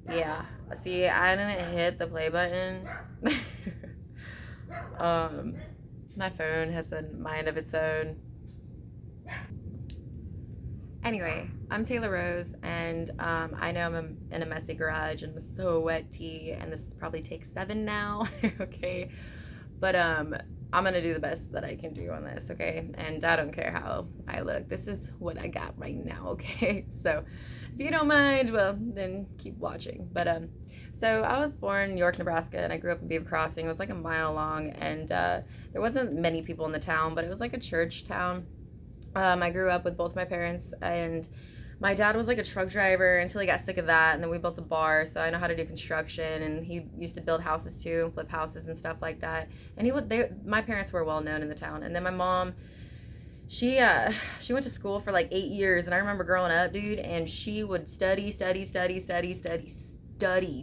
Yeah. See, I didn't hit the play button. um, my phone has a mind of its own. Anyway, I'm Taylor Rose, and I know in a messy garage and I'm so wetty, and this probably take 7 now. Okay, but I'm gonna do the best that I can do on this. Okay, and I don't care how I look. This is what I got right now. Okay, so if you don't mind, well then keep watching. But so I was born in York, Nebraska, and I grew up in Beaver Crossing. It was like a mile long, and there wasn't many people in the town, but it was like a church town. I grew up with both my parents, and my dad was like a truck driver until he got sick of that, and then we built a bar, so I know how to do construction. And he used to build houses too, and flip houses and stuff like that. And my parents were well known in the town. And then my mom, she went to school for like 8 years, and I remember growing up, dude, and she would study,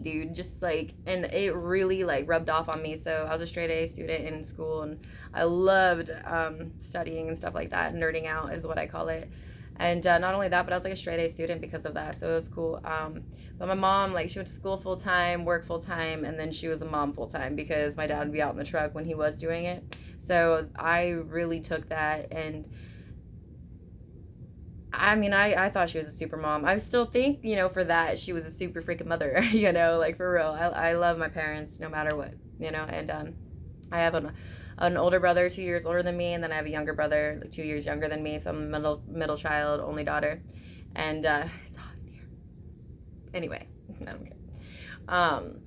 dude, just like, and it really like rubbed off on me. So I was a straight A student in school, and I loved studying and stuff like that. Nerding out is what I call it. And not only that, but I was like a straight A student because of that, so it was cool. But my mom, like, she went to school full time, work full time, and then she was a mom full time because my dad would be out in the truck when he was doing it. So I really took that, and I mean, I thought she was a super mom. I still think, for that, she was a super freaking mother, like for real. I love my parents no matter what, and I have an older brother, 2 years older than me, and then I have a younger brother, like 2 years younger than me, so I'm a middle child, only daughter, and it's hot in here. Anyway, I don't care. Um,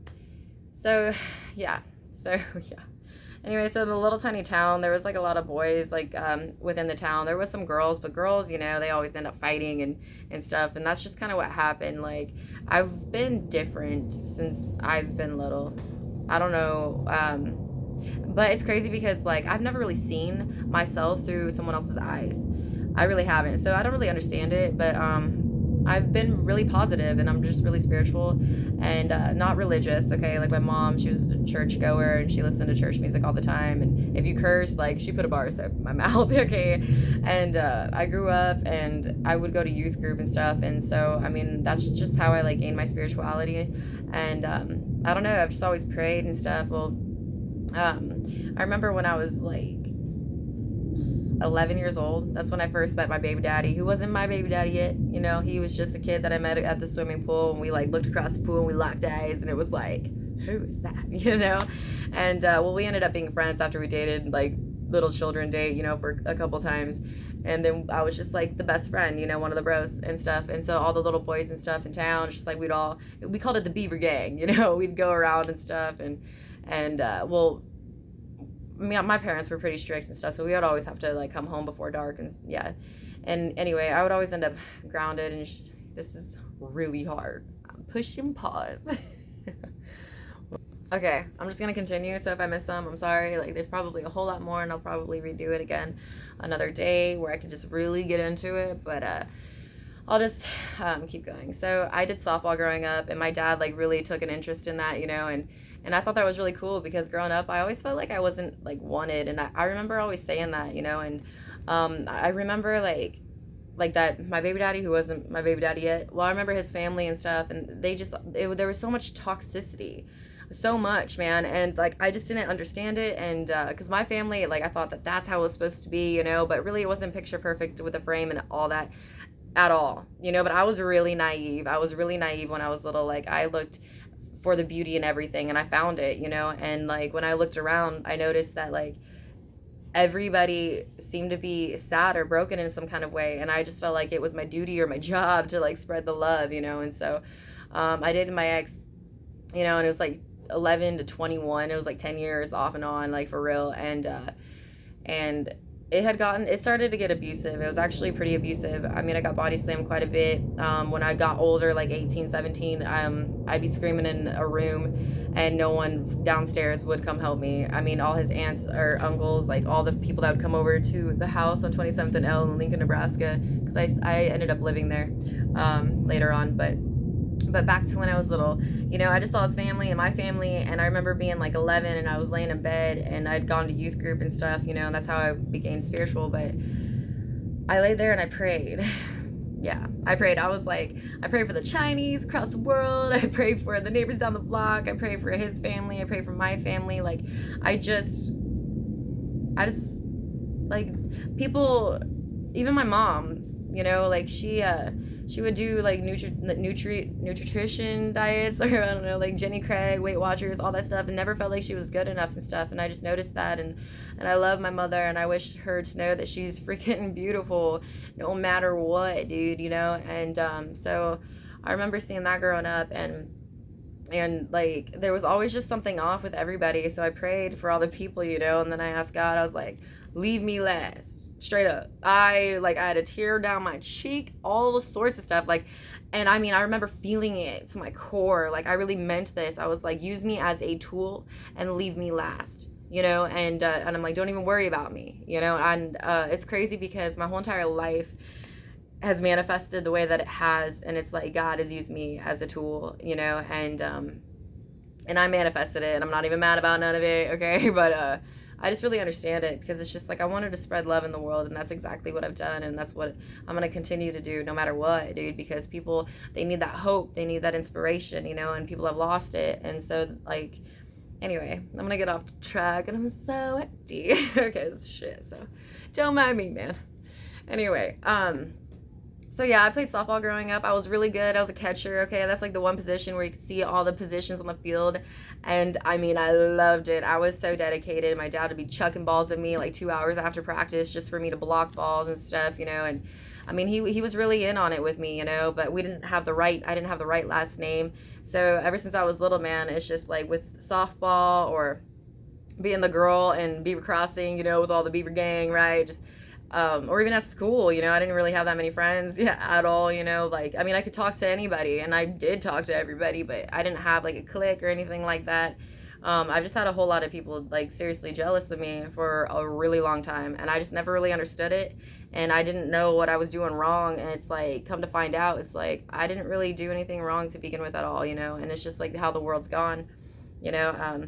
so, yeah, so, yeah. Anyway, so in the little tiny town, there was like a lot of boys like within the town. There was some girls, but girls, they always end up fighting and stuff. And that's just kind of what happened. Like, I've been different since I've been little. I don't know. But it's crazy because like I've never really seen myself through someone else's eyes. I really haven't. So I don't really understand it, but I've been really positive, and I'm just really spiritual and not religious. Okay, like my mom, she was a church goer, and she listened to church music all the time. And if you curse, like, she put a bar soap in my mouth. Okay, and I grew up, and I would go to youth group and stuff. And so I mean, that's just how I like gained my spirituality. And I don't know. I've just always prayed and stuff. Well, I remember when I was like 11 years old. That's when I first met my baby daddy, who wasn't my baby daddy yet. He was just a kid that I met at the swimming pool, and we like looked across the pool and we locked eyes, and it was like, who is that? And well, we ended up being friends after we dated, like little children date, for a couple times. And then I was just like the best friend, one of the bros and stuff. And so all the little boys and stuff in town, just like we called it the Beaver Gang, we'd go around and stuff. And well, my parents were pretty strict and stuff, so we would always have to like come home before dark, and yeah. And anyway, I would always end up grounded, and this is really hard. I'm pushing pause. Okay, I'm just gonna continue, so if I miss some, I'm sorry. Like, there's probably a whole lot more, and I'll probably redo it again another day where I could just really get into it, but I'll just keep going. So I did softball growing up, and my dad like really took an interest in that, and I thought that was really cool because growing up, I always felt like I wasn't like wanted, and I remember always saying that, and I remember like that my baby daddy, who wasn't my baby daddy yet. Well, I remember his family and stuff, and there was so much toxicity, so much, man, and like I just didn't understand it. And because my family, like, I thought that that's how it was supposed to be, but really it wasn't picture perfect with the frame and all that at all, but I was really naive. When I was little. Like, I looked for the beauty in everything, and I found it, and like when I looked around, I noticed that like everybody seemed to be sad or broken in some kind of way, and I just felt like it was my duty or my job to like spread the love, and so I dated my ex, and it was like 11 to 21. It was like 10 years off and on, like, for real. And it started to get abusive. It was actually pretty abusive. I mean, I got body slammed quite a bit. When I got older, like 18, 17, I'd be screaming in a room, and no one downstairs would come help me. I mean, all his aunts or uncles, like all the people that would come over to the house on 27th and L in Lincoln, Nebraska, because I ended up living there later on. But back to when I was little, I just saw his family and my family, and I remember being like 11, and I was laying in bed, and I'd gone to youth group and stuff, and that's how I became spiritual. But I laid there and I prayed, yeah, I prayed. I was like, I prayed for the Chinese across the world. I prayed for the neighbors down the block. I prayed for his family. I prayed for my family. Like, I just, like, people, even my mom, you know, like, she would do, like, nutrition diets, or, I don't know, like, Jenny Craig, Weight Watchers, all that stuff, and never felt like she was good enough and stuff, and I just noticed that, and I love my mother, and I wish her to know that she's freaking beautiful, no matter what, dude, you know, and, so, I remember seeing that growing up, and like there was always just something off with everybody, so I prayed for all the people, you know, and then I asked God, I was like, leave me last, straight up. I had a tear down my cheek, all the sorts of stuff, like, and I mean, I remember feeling it to my core, like I really meant this. I was like, use me as a tool and leave me last, you know, and I'm like, don't even worry about me, you know. And it's crazy because my whole entire life has manifested the way that it has, and it's like God has used me as a tool, you know, and I manifested it, and I'm not even mad about none of it, okay? But I just really understand it, because it's just like I wanted to spread love in the world, and that's exactly what I've done, and that's what I'm going to continue to do no matter what, dude, because people, they need that hope, they need that inspiration, you know, and people have lost it. And so, like, anyway, I'm going to get off track, and I'm so empty. Okay, it's shit, so don't mind me, man. Anyway, so yeah, I played softball growing up. I was really good. I was a catcher. Okay, that's like the one position where you can see all the positions on the field, and I mean, I loved it. I was so dedicated. My dad would be chucking balls at me like 2 hours after practice just for me to block balls and stuff, you know. And I mean, he was really in on it with me, you know. But I didn't have the right last name. So ever since I was little, man, it's just like with softball or being the girl in Beaver Crossing, you know, with all the Beaver gang, right? Just or even at school, you know, I didn't really have that many friends, yeah, at all, you know, like, I mean, I could talk to anybody, and I did talk to everybody, but I didn't have, like, a clique or anything like that. I've just had a whole lot of people, like, seriously jealous of me for a really long time, and I just never really understood it, and I didn't know what I was doing wrong, and it's like, come to find out, it's like, I didn't really do anything wrong to begin with at all, you know, and it's just, like, how the world's gone, you know.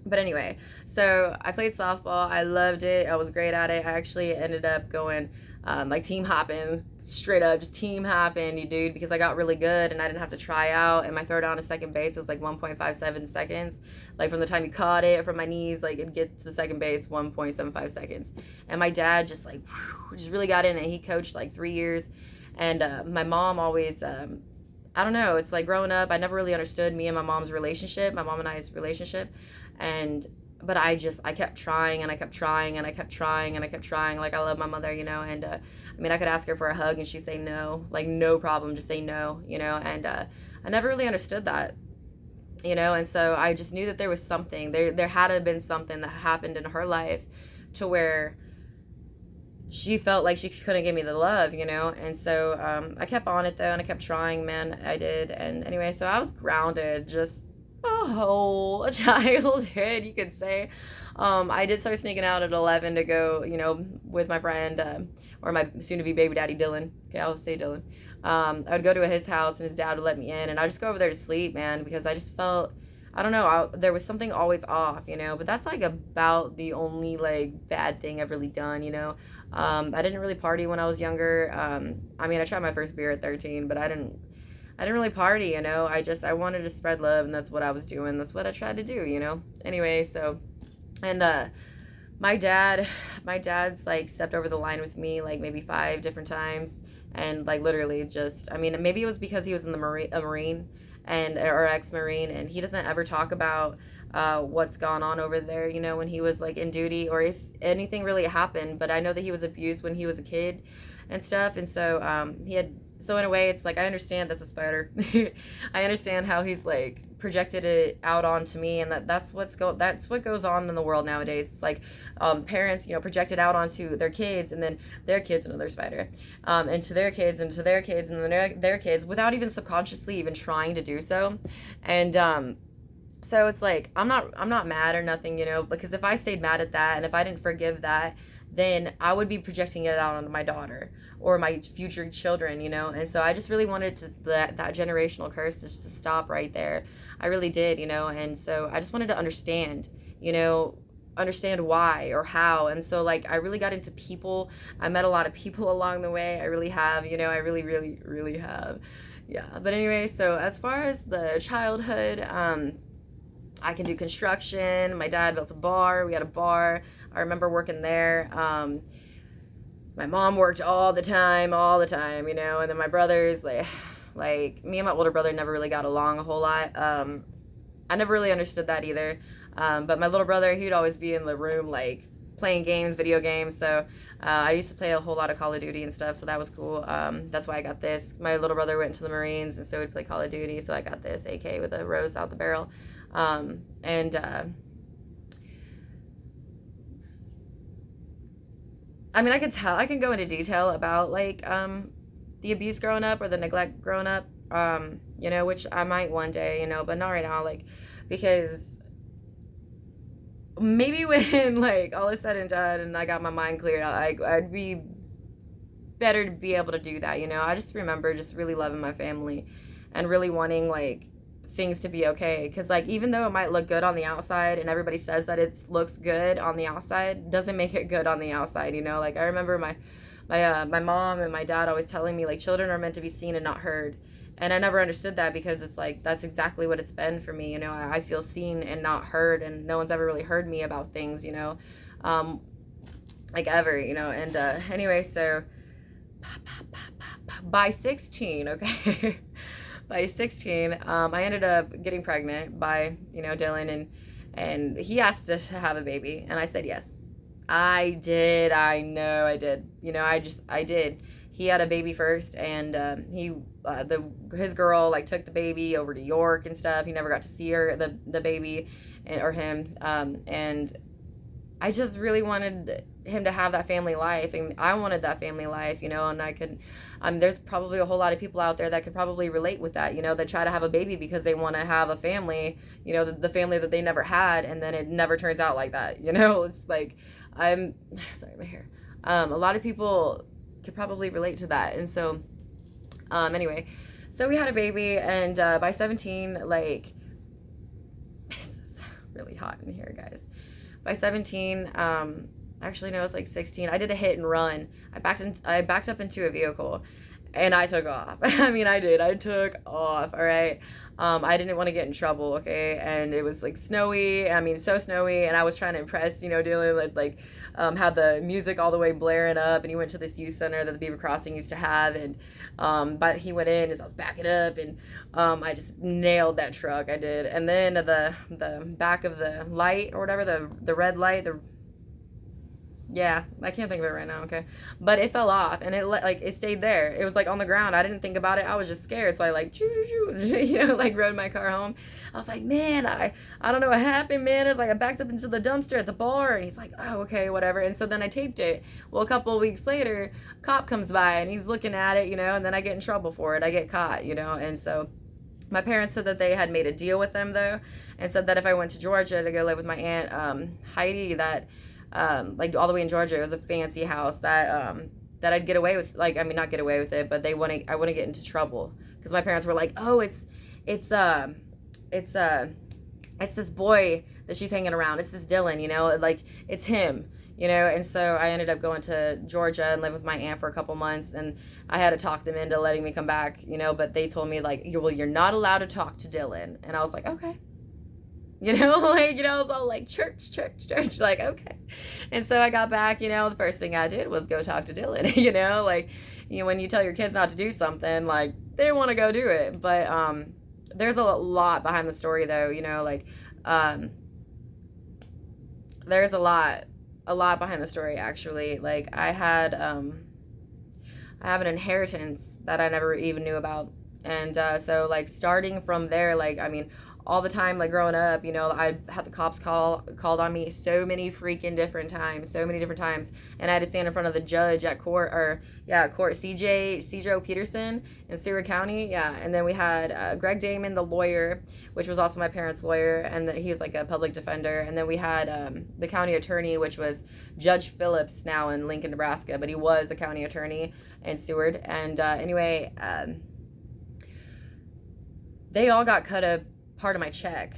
But anyway, so I played softball. I loved it. I was great at it. I actually ended up going like team hopping, straight up, just team hopping, you dude, because I got really good and I didn't have to try out. And my throw down to second base was like 1.57 seconds. Like from the time you caught it from my knees, like it'd get to the second base 1.75 seconds. And my dad just like, just really got in it. He coached like 3 years. And my mom always, I don't know, it's like growing up, I never really understood me and my mom's relationship, my mom and I's relationship. But I kept trying, and I kept trying, and I kept trying, and I kept trying. Like, I love my mother, you know, and I mean, I could ask her for a hug and she'd say no, like, no problem, just say no, you know. And I never really understood that, you know. And so I just knew that there was something, there had to have been something that happened in her life to where she felt like she couldn't give me the love, you know. And so I kept on it, though, and I kept trying, man, I did. And anyway, so I was grounded just a whole childhood, you could say. I did start sneaking out at 11 to go, you know, with my friend, or my soon-to-be baby daddy, Dylan. Okay, I'll say Dylan. I would go to his house, and his dad would let me in, and I'd just go over there to sleep, man, because I just felt, I don't know, there was something always off, you know. But that's, like, about the only, like, bad thing I've really done, you know. I didn't really party when I was younger. I mean, I tried my first beer at 13, but I didn't really party, you know. I wanted to spread love, and that's what I was doing. That's what I tried to do, you know. Anyway, so, and my dad's like stepped over the line with me like maybe 5 different times, and like literally just, I mean, maybe it was because he was in the Marine and or ex-Marine, and he doesn't ever talk about what's gone on over there, you know, when he was like in duty, or if anything really happened. But I know that he was abused when he was a kid and stuff, and so so in a way, it's like, I understand that's a spider. I understand how he's like projected it out onto me, and that's what goes on in the world nowadays. It's like parents, you know, project it out onto their kids, and then their kids another spider, and to their kids, and to their kids, and then their kids, without even subconsciously even trying to do so. And so it's like, I'm not mad or nothing, you know, because if I stayed mad at that, and if I didn't forgive that, then I would be projecting it out onto my daughter or my future children, you know. And so I just really wanted that generational curse to stop right there. I really did, you know. And so I just wanted to understand, you know, understand why or how. And so like I really got into people. I met a lot of people along the way. I really have, I really have. Yeah. But anyway, so as far as the childhood, I can do construction. My dad built a bar. We had a bar. I remember working there. My mom worked all the time, and then my brothers, like me and my older brother never really got along a whole lot. I never really understood that either. But my little brother, he'd always be in the room, like playing games, video games. So I used to play a whole lot of Call of Duty and stuff. So that was cool. That's why I got this. My little brother went to the Marines, and so we'd play Call of Duty. So I got this AK with a rose out the barrel. I mean, I can go into detail about like the abuse growing up or the neglect growing up, which I might one day, but not right now, like, because maybe when like all is said and done and I got my mind cleared out, I'd be better to be able to do that. I just remember just really loving my family and really wanting like things to be okay, because like even though it might look good on the outside and everybody says that it looks good on the outside, doesn't make it good on the outside. Like I remember my mom and my dad always telling me like children are meant to be seen and not heard, and I never understood that, because it's like that's exactly what it's been for me. I feel seen and not heard, and no one's ever really heard me about things, like ever, and anyway, so by 16, okay. By 16, I ended up getting pregnant by, Dylan, and he asked us to have a baby, and I said yes. I did. I know I did. I did. He had a baby first, and his girl like took the baby over to York and stuff. He never got to see the baby, or him, and I just really wanted him to have that family life, and I wanted that family life, and I could, there's probably a whole lot of people out there that could probably relate with that, that try to have a baby because they want to have a family, the family that they never had, and then it never turns out like that, it's like, I'm sorry, my hair, a lot of people could probably relate to that, and so, anyway, so we had a baby, and by 17, like, this is really hot in here, guys. By 17, actually no, it was like 16. I did a hit and run. I backed up into a vehicle, and I took off. I mean, I did. I took off. All right. I didn't want to get in trouble. Okay. And it was like snowy. I mean, so snowy. And I was trying to impress, dealing with like, had the music all the way blaring up. And he went to this youth center that the Beaver Crossing used to have. And, but he went in as I was backing up, and, I just nailed that truck. I did. And then the back of the light or whatever, the red light, yeah, I can't think of it right now, okay? But it fell off, and it stayed there. It was like on the ground. I didn't think about it. I was just scared, so I like like rode my car home. I was like, man, I don't know what happened, man. It's like I backed up into the dumpster at the bar, and he's like, oh, okay, whatever. And so then I taped it. Well, a couple of weeks later, cop comes by, and he's looking at it, and then I get in trouble for it. I get caught, and so my parents said that they had made a deal with them, though, and said that if I went to Georgia to go live with my aunt, Heidi, that like all the way in Georgia, it was a fancy house that I'd get away with, like, I mean, not get away with it, but I wouldn't get into trouble, because my parents were like, oh, it's this boy that she's hanging around, it's this Dylan, like it's him, and so I ended up going to Georgia and lived with my aunt for a couple months, and I had to talk them into letting me come back, but they told me like, you're not allowed to talk to Dylan, and I was like, okay. Like, I was all like, church, like, okay. And so I got back, the first thing I did was go talk to Dylan, like, when you tell your kids not to do something, like, they want to go do it. But there's a lot behind the story, though, like, there's a lot behind the story, actually. Like, I have an inheritance that I never even knew about. And so, like, starting from there, like, I mean, all the time, like growing up, I had the cops called on me so many different times, and I had to stand in front of the judge at court, CJ Peterson in Seward County, and then we had Greg Damon, the lawyer, which was also my parents' lawyer, and he's like a public defender, and then we had the county attorney, which was Judge Phillips, now in Lincoln, Nebraska, but he was a county attorney in Seward, and anyway, they all got cut a part of my check.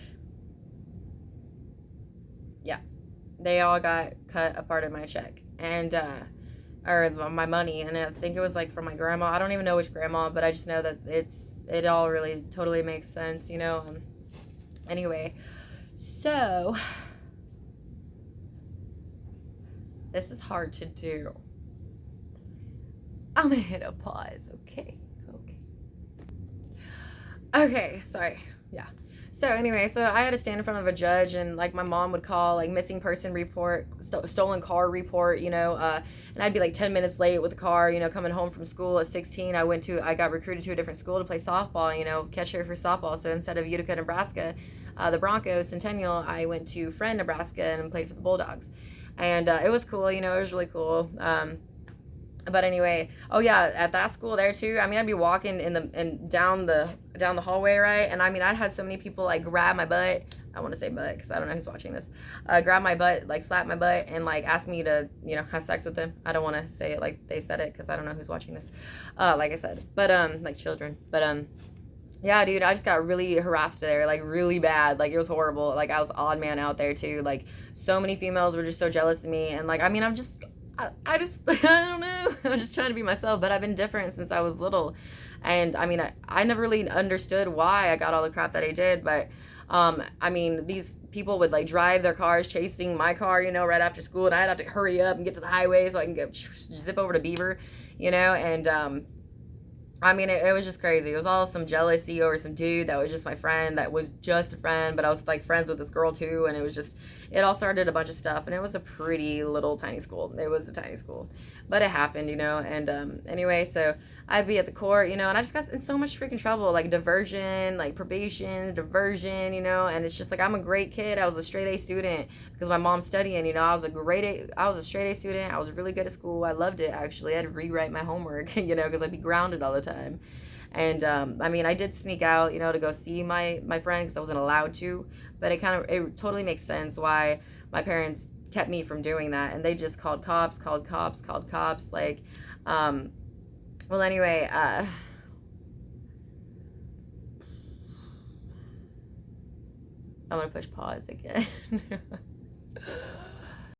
they all got cut a part of my check, and or my money, and I think it was like from my grandma. I don't even know which grandma, but I just know that it all really totally makes sense, you know. Anyway, so this is hard to do. I'm gonna hit a pause, okay? Okay, sorry. Yeah. So anyway, so I had to stand in front of a judge, and like my mom would call like missing person report, stolen car report, you know, and I'd be like 10 minutes late with the car, you know, coming home from school at 16. I got recruited to a different school to play softball, you know, catcher for softball. So instead of Utica, Nebraska, the Broncos Centennial, I went to Friend, Nebraska, and played for the Bulldogs, and it was cool, you know, it was really cool. But anyway, oh yeah, at that school there too. I mean, I'd be walking down the hallway, right? And I mean, I'd had so many people like grab my butt. I want to say butt because I don't know who's watching this. Grab my butt, like slap my butt, and like ask me to, you know, have sex with them. I don't want to say it like they said it because I don't know who's watching this. Like I said, but like children. But yeah, dude, I just got really harassed there, like really bad. Like it was horrible. Like I was odd man out there too. Like so many females were just so jealous of me, and like I mean, I just I don't know. I'm just trying to be myself, but I've been different since I was little, and I mean I never really understood why I got all the crap that I did. But I mean these people would like drive their cars chasing my car, you know, right after school, and I'd have to hurry up and get to the highway so I can zip over to Beaver, you know, and I mean, it was just crazy. It was all some jealousy over some dude that was just my friend, that was just a friend, but I was like friends with this girl too. And it all started a bunch of stuff. And it was a pretty little tiny school. It was a tiny school, but it happened, you know. And anyway, so I'd be at the court, you know, and I just got in so much freaking trouble, like diversion, like probation, diversion, you know. And it's just like, I'm a great kid. I was a straight A student because my mom's studying, you know. I was a straight A student. I was really good at school. I loved it, actually. I had to rewrite my homework, you know, because I'd be grounded all the time. And I mean, I did sneak out, you know, to go see my friend because I wasn't allowed to, but it totally makes sense why my parents kept me from doing that. And they just called cops, like well, anyway, I'm gonna push pause again.